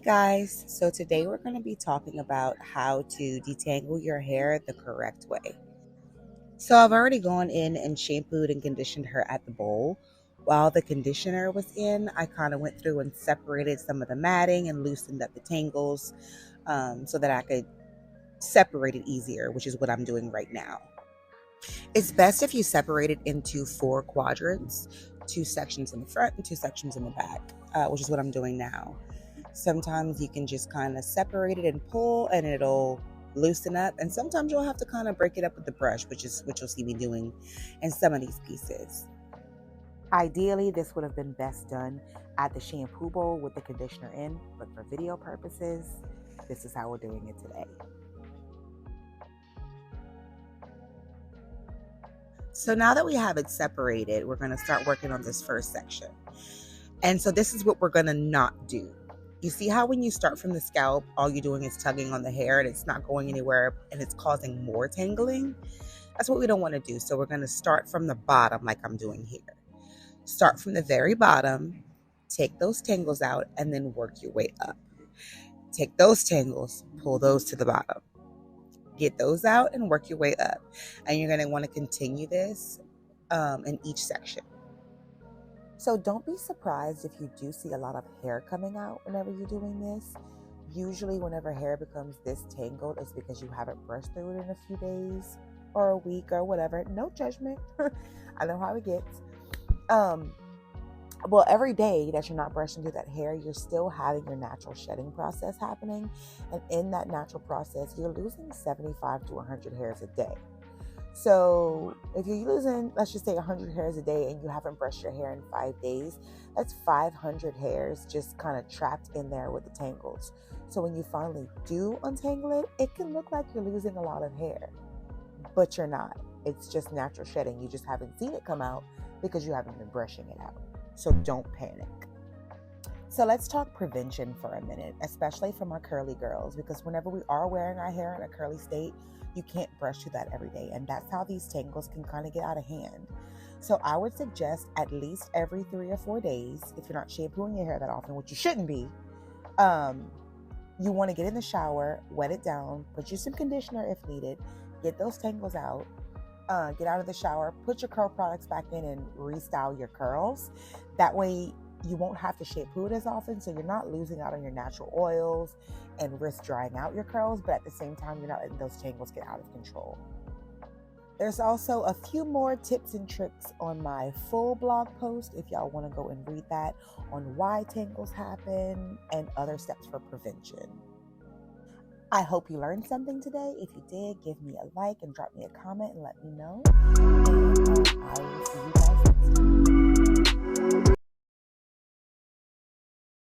Guys, so today we're going to be talking about how to detangle your hair the correct way. So I've already gone in and shampooed and conditioned her at the bowl. While the conditioner was in, I kind of went through and separated some of the matting and loosened up the tangles so that I could separate it easier, which is what I'm doing right now. It's best if you separate it into 4 quadrants, 2 sections in the front and 2 sections in the back, which is what I'm doing now. Sometimes you can just kind of separate it and pull and it'll loosen up, and sometimes you'll have to kind of break it up with the brush, which is what you'll see me doing in some of these pieces. Ideally, this would have been best done at the shampoo bowl with the conditioner in, but for video purposes, this is how we're doing it today. So now that we have it separated, we're going to start working on this first section. And so this is what we're going to not do. You see how when you start from the scalp, all you're doing is tugging on the hair and it's not going anywhere and it's causing more tangling? That's what we don't want to do. So we're going to start from the bottom like I'm doing here. Start from the very bottom, take those tangles out, and then work your way up. Take those tangles, pull those to the bottom. Get those out and work your way up. And you're going to want to continue this in each section. So don't be surprised if you do see a lot of hair coming out whenever you're doing this. Usually whenever hair becomes this tangled, it's because you haven't brushed through it in a few days or a week or whatever. No judgment. I know how it gets. Well, every day that you're not brushing through that hair, you're still having your natural shedding process happening. And in that natural process, you're losing 75 to 100 hairs a day. So if you're losing, let's just say 100 hairs a day and you haven't brushed your hair in 5 days, that's 500 hairs just kind of trapped in there with the tangles. So when you finally do untangle it, it can look like you're losing a lot of hair, but you're not. It's just natural shedding. You just haven't seen it come out because you haven't been brushing it out. So don't panic. So let's talk prevention for a minute, especially for my curly girls, because whenever we are wearing our hair in a curly state, you can't brush through that every day. And that's how these tangles can kind of get out of hand. So I would suggest at least every 3 or 4 days, if you're not shampooing your hair that often, which you shouldn't be, you want to get in the shower, wet it down, put you some conditioner if needed, get those tangles out, get out of the shower, put your curl products back in and restyle your curls. That way you won't have to shampoo it as often, so you're not losing out on your natural oils and risk drying out your curls, but at the same time, you're not letting those tangles get out of control. There's also a few more tips and tricks on my full blog post if y'all want to go and read that on why tangles happen and other steps for prevention. I hope you learned something today. If you did, give me a like and drop me a comment and let me know. And I